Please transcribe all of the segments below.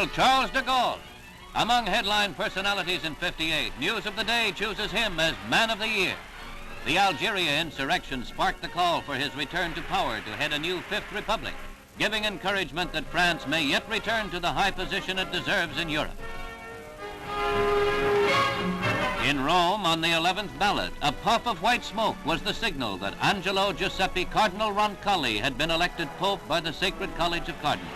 General Charles de Gaulle. Among headline personalities in '58, News of the Day chooses him as Man of the Year. The Algeria insurrection sparked the call for his return to power to head a new Fifth Republic, giving encouragement that France may yet return to the high position it deserves in Europe. In Rome, on the 11th ballot, a puff of white smoke was the signal that Angelo Giuseppe Cardinal Roncalli had been elected Pope by the Sacred College of Cardinals.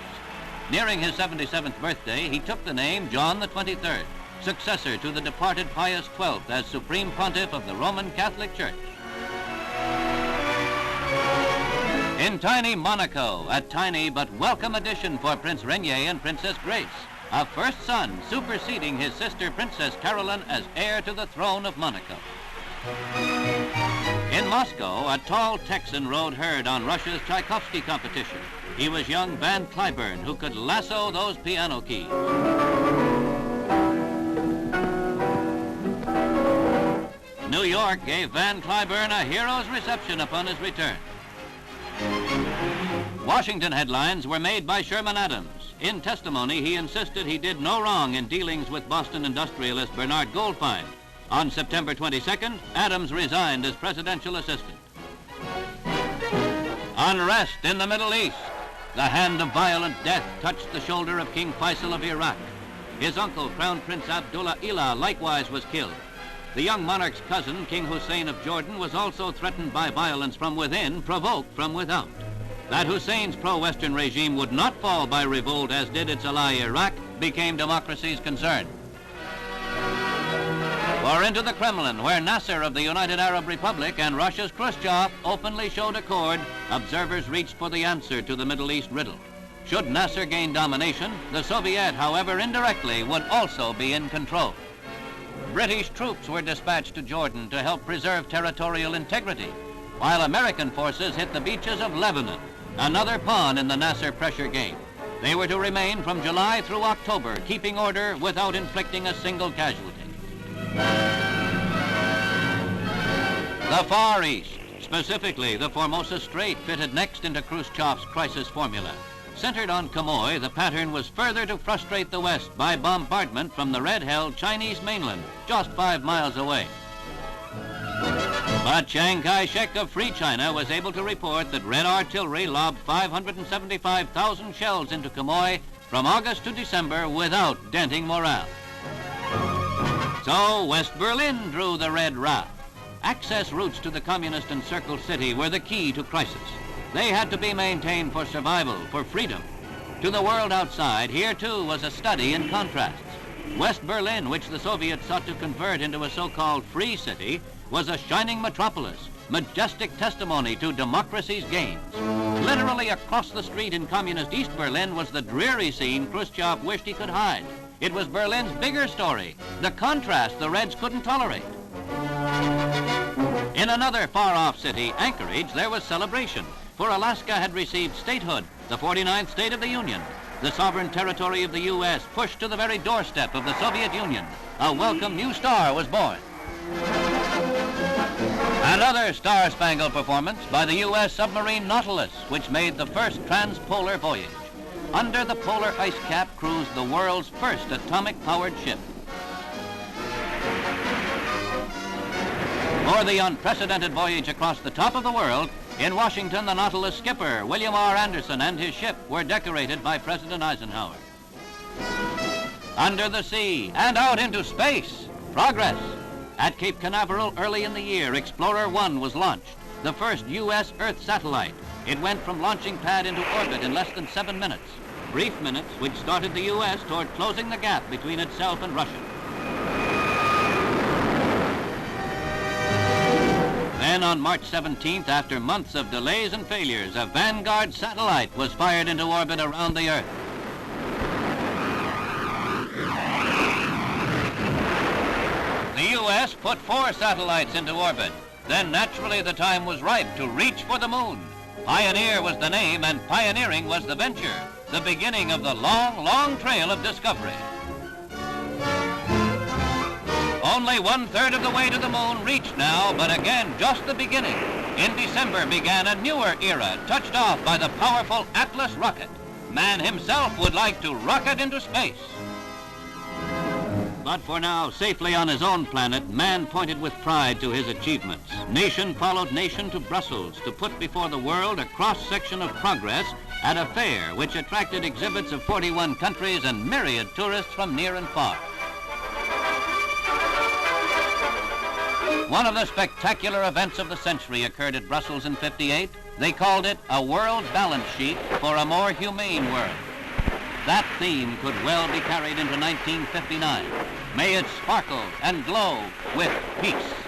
Nearing his 77th birthday, he took the name John XXIII, successor to the departed Pius XII as Supreme Pontiff of the Roman Catholic Church. In tiny Monaco, a tiny but welcome addition for Prince Rainier and Princess Grace, a first son superseding his sister Princess Caroline as heir to the throne of Monaco. In Moscow, a tall Texan rode herd on Russia's Tchaikovsky competition. He was young Van Cliburn, who could lasso those piano keys. New York gave Van Cliburn a hero's reception upon his return. Washington headlines were made by Sherman Adams. In testimony, he insisted he did no wrong in dealings with Boston industrialist Bernard Goldfine. On September 22nd, Adams resigned as presidential assistant. Unrest in the Middle East. The hand of violent death touched the shoulder of King Feisal of Iraq. His uncle, Crown Prince Abdel, likewise was killed. The young monarch's cousin, King Hussein of Jordan, was also threatened by violence from within, provoked from without. That Hussein's pro-Western regime would not fall by revolt as did its ally Iraq became democracy's concern. Or into the Kremlin, where Nasser of the United Arab Republic and Russia's Khrushchev openly showed accord, observers reached for the answer to the Middle East riddle. Should Nasser gain domination, the Soviet, however indirectly, would also be in control. British troops were dispatched to Jordan to help preserve territorial integrity, while American forces hit the beaches of Lebanon, another pawn in the Nasser pressure game. They were to remain from July through October, keeping order without inflicting a single casualty. The Far East, specifically the Formosa Strait, fitted next into Khrushchev's crisis formula. Centered on Quemoy, the pattern was further to frustrate the West by bombardment from the red-held Chinese mainland, just 5 miles away. But Chiang Kai Shek of Free China was able to report that Red artillery lobbed 575,000 shells into Quemoy from August to December without denting morale. So West Berlin drew the red wrath. Access routes to the communist encircled city were the key to crisis. They had to be maintained for survival, for freedom. To the world outside, here too was a study in contrasts. West Berlin, which the Soviets sought to convert into a so-called free city, was a shining metropolis, majestic testimony to democracy's gains. Literally across the street in communist East Berlin was the dreary scene Khrushchev wished he could hide. It was Berlin's bigger story, the contrast the Reds couldn't tolerate. In another far-off city, Anchorage, there was celebration, for Alaska had received statehood, the 49th state of the Union. The sovereign territory of the U.S. pushed to the very doorstep of the Soviet Union. A welcome new star was born. Another star-spangled performance by the U.S. submarine Nautilus, which made the first transpolar voyage. Under the polar ice cap cruised the world's first atomic-powered ship. For the unprecedented voyage across the top of the world, in Washington, the Nautilus skipper, William R. Anderson, and his ship were decorated by President Eisenhower. Under the sea and out into space, progress. At Cape Canaveral early in the year, Explorer 1 was launched, the first U.S. Earth satellite. It went from launching pad into orbit in less than 7 minutes. Brief minutes which started the U.S. toward closing the gap between itself and Russia. Then on March 17th, after months of delays and failures, a Vanguard satellite was fired into orbit around the Earth. The U.S. put 4 satellites into orbit. Then naturally the time was ripe to reach for the moon. Pioneer was the name and pioneering was the venture, the beginning of the long, long trail of discovery. Only 1/3 of the way to the moon reached now, but again, just the beginning. In December began a newer era, touched off by the powerful Atlas rocket. Man himself would like to rocket into space. But for now, safely on his own planet, man pointed with pride to his achievements. Nation followed nation to Brussels to put before the world a cross-section of progress at a fair which attracted exhibits of 41 countries and myriad tourists from near and far. One of the spectacular events of the century occurred at Brussels in '58. They called it a world balance sheet for a more humane world. That theme could well be carried into 1959. May it sparkle and glow with peace.